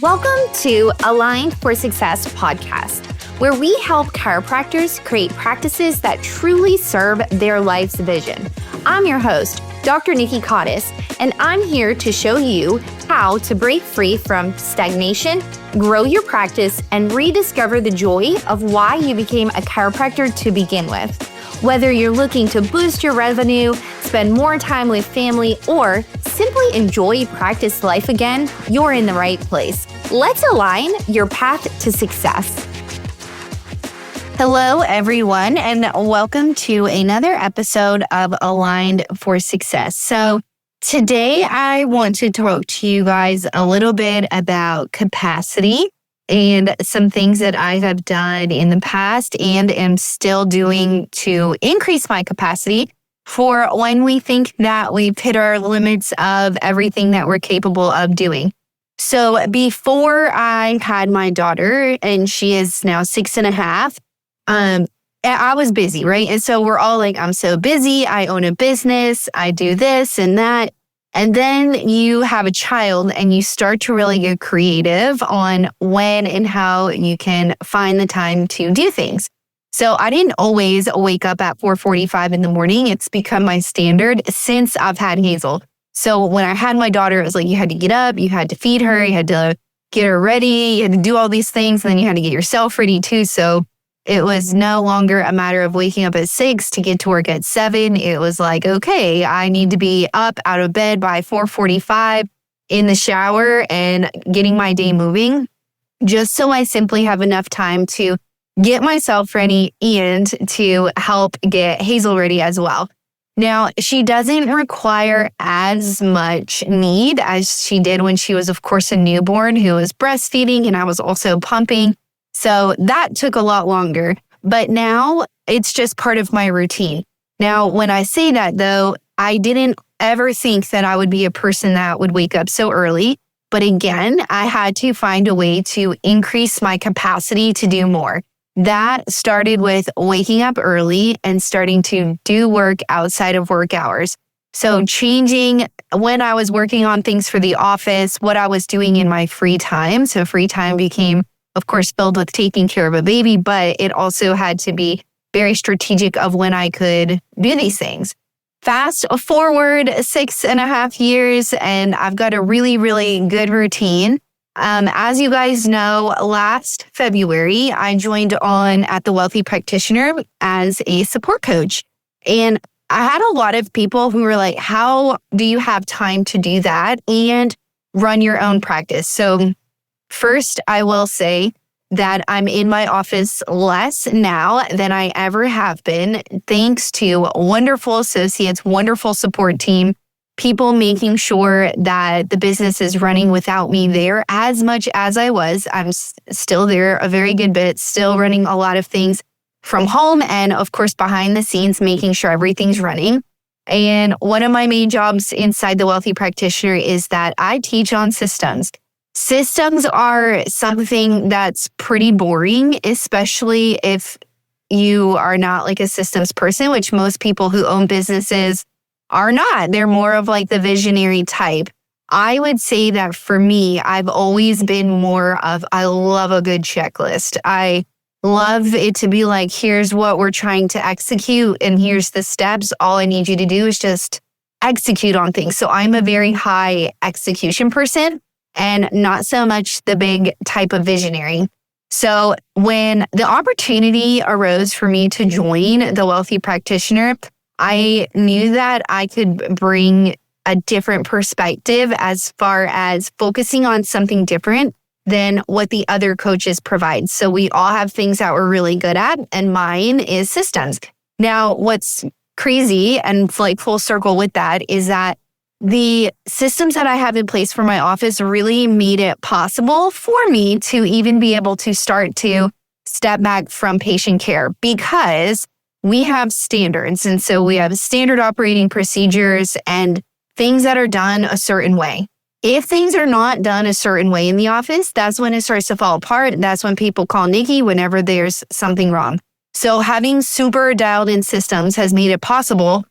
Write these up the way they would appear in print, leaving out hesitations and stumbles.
Welcome to Aligned for Success podcast, where we help chiropractors create practices that truly serve their life's vision. I'm your host, Dr. Nikki, and I'm here to show you how to break free from stagnation, grow your practice, and rediscover the joy of why you became a chiropractor to begin with. Whether you're looking to boost your revenue, spend more time with family, or simply enjoy practice life again, you're in the right place. Let's align your path to success. Hello, everyone, and welcome to another episode of Aligned for Success. So today I want to talk to you guys a little bit about capacity and some things that I have done in the past and am still doing to increase my capacity for when we think that we've hit our limits of everything that we're capable of doing. So before I had my daughter, and she is now 6.5, I was busy, right? And so we're all like, I'm so busy. I own a business. I do this and that. And then you have a child and you start to really get creative on when and how you can find the time to do things. So I didn't always wake up at 4:45 in the morning. It's become my standard since I've had Hazel. So when I had my daughter, it was like you had to get up, you had to feed her, you had to get her ready, you had to do all these things, and then you had to get yourself ready too. So it was no longer a matter of waking up at 6 to get to work at 7. It was like, okay, I need to be up out of bed by 4:45 in the shower and getting my day moving, just so I simply have enough time to get myself ready and to help get Hazel ready as well. Now, she doesn't require as much need as she did when she was, of course, a newborn who was breastfeeding, and I was also pumping. So that took a lot longer, but now it's just part of my routine. Now, when I say that though, I didn't ever think that I would be a person that would wake up so early. But again, I had to find a way to increase my capacity to do more. That started with waking up early and starting to do work outside of work hours. So changing when I was working on things for the office, what I was doing in my free time. So free time became, of course, filled with taking care of a baby, but it also had to be very strategic of when I could do these things. Fast forward 6.5 years, and I've got a really, really good routine. As you guys know, last February, I joined on at the Wealthy Practitioner as a support coach. And I had a lot of people who were like, how do you have time to do that and run your own practice? So first, I will say that I'm in my office less now than I ever have been, thanks to wonderful associates, wonderful support team, people making sure that the business is running without me there as much as I was. I'm still there a very good bit, still running a lot of things from home and, of course, behind the scenes, making sure everything's running. And one of my main jobs inside the Wealthy Practitioner is that I teach on systems. Systems are something that's pretty boring, especially if you are not like a systems person, which most people who own businesses are not. They're more of like the visionary type. I would say that for me, I've always been more of, I love a good checklist. I love it to be like, here's what we're trying to execute and here's the steps. All I need you to do is just execute on things. So I'm a very high execution person and not so much the big type of visionary. So when the opportunity arose for me to join the Wealthy Practitioner, I knew that I could bring a different perspective as far as focusing on something different than what the other coaches provide. So we all have things that we're really good at, and mine is systems. Now, what's crazy and like full circle with that is that the systems that I have in place for my office really made it possible for me to even be able to start to step back from patient care because we have standards. And so we have standard operating procedures and things that are done a certain way. If things are not done a certain way in the office, that's when it starts to fall apart. That's when people call Nikki whenever there's something wrong. So having super dialed in systems has made it possible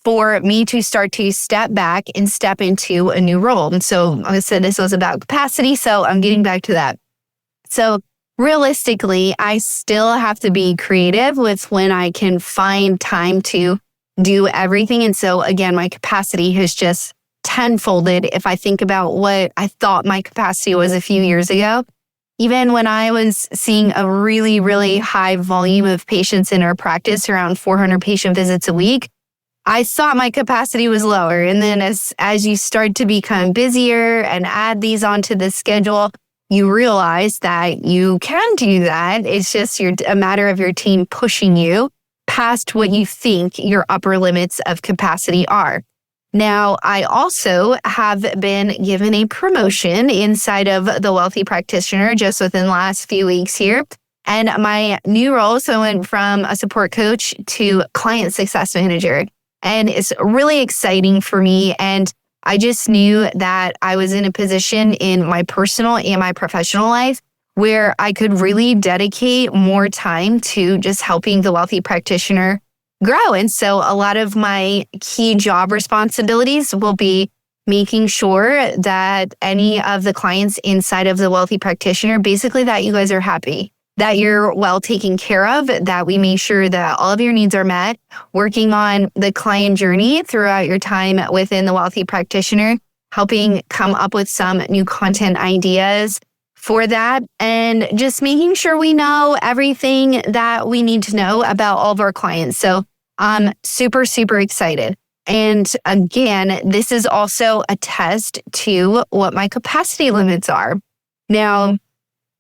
for me to start to step back and step into a new role. And so, like I said, this was about capacity. So I'm getting back to that. So realistically, I still have to be creative with when I can find time to do everything. And so again, my capacity has just tenfolded if I think about what I thought my capacity was a few years ago. Even when I was seeing a really, really high volume of patients in our practice, around 400 patient visits a week, I thought my capacity was lower. And then as you start to become busier and add these onto the schedule, you realize that you can do that. It's just a matter of your team pushing you past what you think your upper limits of capacity are. Now, I also have been given a promotion inside of the Wealthy Practitioner just within the last few weeks here. And my new role, so I went from a support coach to client success manager. And it's really exciting for me. And I just knew that I was in a position in my personal and my professional life where I could really dedicate more time to just helping the Wealthy Practitioner grow. And so a lot of my key job responsibilities will be making sure that any of the clients inside of the Wealthy Practitioner, basically that you guys are happy, that you're well taken care of, that we make sure that all of your needs are met, working on the client journey throughout your time within the Wealthy Practitioner, helping come up with some new content ideas for that, and just making sure we know everything that we need to know about all of our clients. So I'm super, super excited. And again, this is also a test to what my capacity limits are. Now,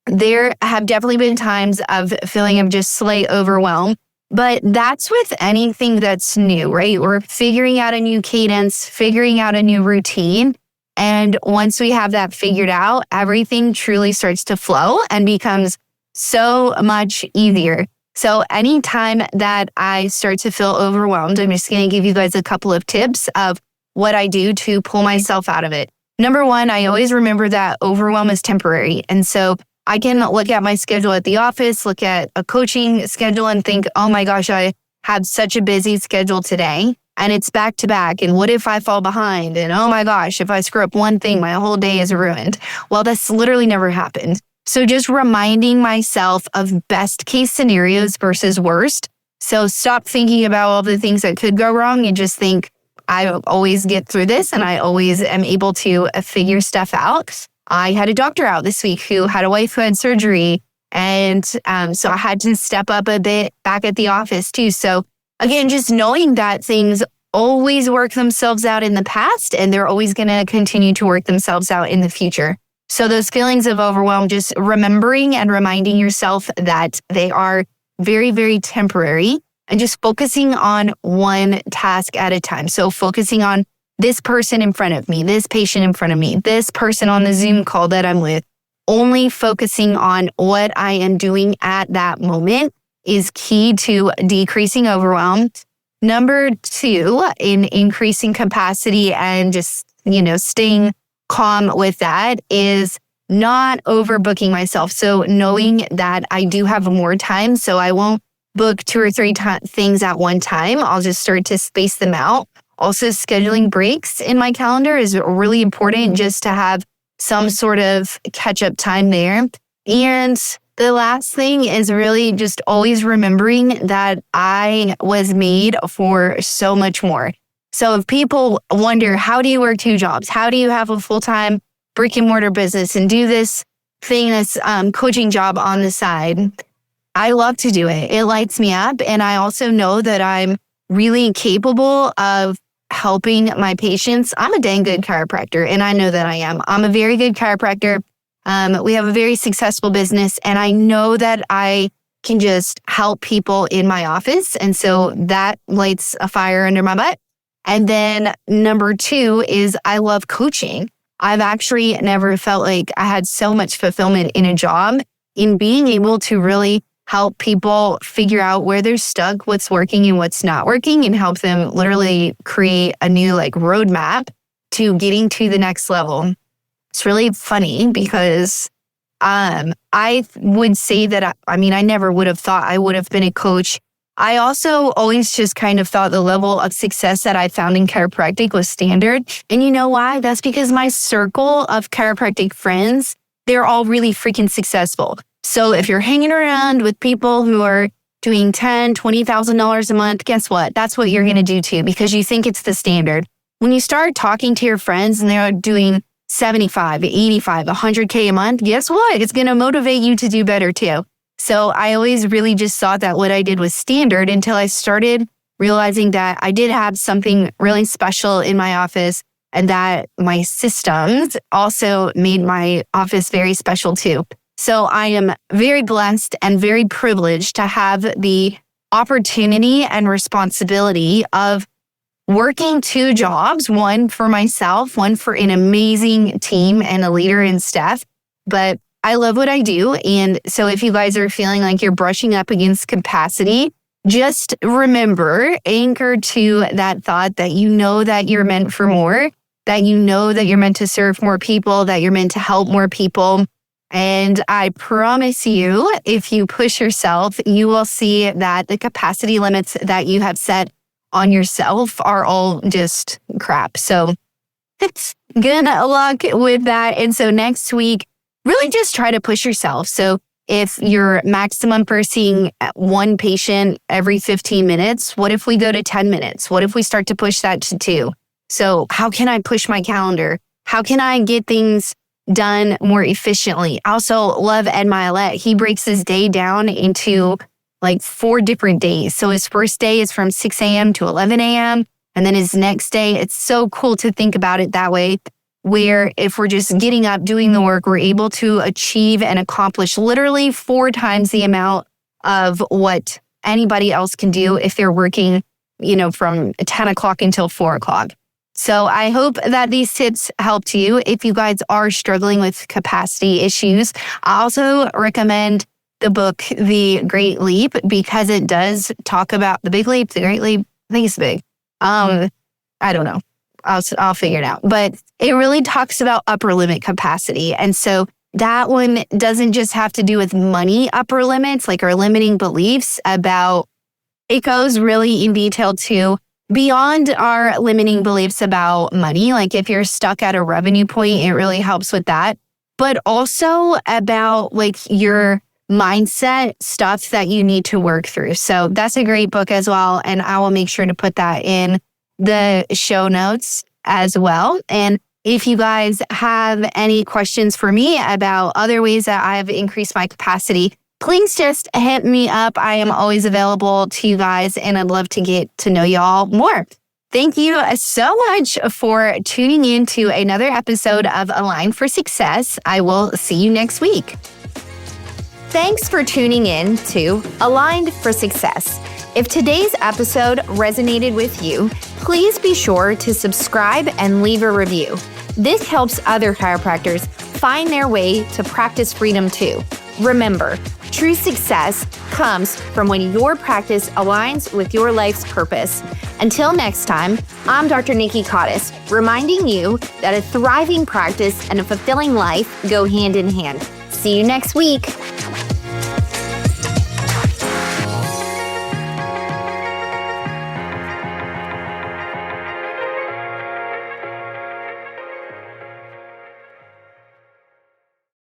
there have definitely been times of feeling of just slight overwhelm, but that's with anything that's new, right? We're figuring out a new cadence, figuring out a new routine. And once we have that figured out, everything truly starts to flow and becomes so much easier. So anytime that I start to feel overwhelmed, I'm just going to give you guys a couple of tips of what I do to pull myself out of it. Number one, I always remember that overwhelm is temporary. And so I can look at my schedule at the office, look at a coaching schedule and think, oh my gosh, I have such a busy schedule today. And it's back to back. And what if I fall behind? And oh my gosh, if I screw up one thing, my whole day is ruined. Well, that's literally never happened. So just reminding myself of best case scenarios versus worst. So stop thinking about all the things that could go wrong and just think, I always get through this and I always am able to figure stuff out. I had a doctor out this week who had a wife who had surgery. And so I had to step up a bit back at the office too. So again, just knowing that things always work themselves out in the past and they're always going to continue to work themselves out in the future. So those feelings of overwhelm, just remembering and reminding yourself that they are very, very temporary and just focusing on one task at a time. So focusing on this person in front of me, this patient in front of me, this person on the Zoom call that I'm with, only focusing on what I am doing at that moment is key to decreasing overwhelm. Number two, in increasing capacity and just, staying calm with that is not overbooking myself. So knowing that I do have more time, so I won't book 2 or 3 things at one time. I'll just start to space them out. Also, scheduling breaks in my calendar is really important just to have some sort of catch-up time there. And the last thing is really just always remembering that I was made for so much more. So if people wonder, how do you work 2 jobs? How do you have a full-time brick and mortar business and do this thing, this coaching job on the side? I love to do it. It lights me up. And I also know that I'm really capable of helping my patients. I'm a dang good chiropractor, and I know that I am. I'm a very good chiropractor. We have a very successful business, and I know that I can just help people in my office. And so that lights a fire under my butt. And then number 2 is I love coaching. I've actually never felt like I had so much fulfillment in a job in being able to really help people figure out where they're stuck, what's working and what's not working, and help them literally create a new roadmap to getting to the next level. It's really funny because I would say that, I never would have thought I would have been a coach I also always just kind of thought the level of success that I found in chiropractic was standard. And you know why? That's because my circle of chiropractic friends, they're all really freaking successful. So if you're hanging around with people who are doing $10,000, $20,000 a month, guess what? That's what you're going to do too, because you think it's the standard. When you start talking to your friends and they're doing 75, 85, 100K a month, guess what? It's going to motivate you to do better too. So I always really just thought that what I did was standard until I started realizing that I did have something really special in my office and that my systems also made my office very special too. So I am very blessed and very privileged to have the opportunity and responsibility of working 2 jobs, one for myself, one for an amazing team and a leader and staff. But I love what I do. And so if you guys are feeling like you're brushing up against capacity, just remember, anchor to that thought that you know that you're meant for more, that you know that you're meant to serve more people, that you're meant to help more people. And I promise you, if you push yourself, you will see that the capacity limits that you have set on yourself are all just crap. So good luck with that. And so next week, really just try to push yourself. So if your maximum for seeing 1 patient every 15 minutes, what if we go to 10 minutes? What if we start to push that to 2? So how can I push my calendar? How can I get things done more efficiently? I also love Ed Milet. He breaks his day down into like 4 different days. So his first day is from 6 a.m. to 11 a.m. And then his next day, it's so cool to think about it that way, where if we're just getting up, doing the work, we're able to achieve and accomplish literally 4 times the amount of what anybody else can do if they're working, from 10 o'clock until 4 o'clock. So I hope that these tips helped you. If you guys are struggling with capacity issues, I also recommend the book, The Great Leap, because it does talk about the big leap, the great leap. I think it's big. I don't know. I'll figure it out. But it really talks about upper limit capacity. And so that one doesn't just have to do with money upper limits, like our limiting beliefs about, it goes really in detail to beyond our limiting beliefs about money. Like if you're stuck at a revenue point, it really helps with that. But also about like your mindset stuff that you need to work through. So that's a great book as well. And I will make sure to put that in the show notes as well. And if you guys have any questions for me about other ways that I've increased my capacity, please just hit me up. I am always available to you guys and I'd love to get to know y'all more. Thank you so much for tuning in to another episode of Align for Success. I will see you next week. Thanks for tuning in to Aligned for Success. If today's episode resonated with you, please be sure to subscribe and leave a review. This helps other chiropractors find their way to practice freedom too. Remember, true success comes from when your practice aligns with your life's purpose. Until next time, I'm Dr. Nikki, reminding you that a thriving practice and a fulfilling life go hand in hand. See you next week.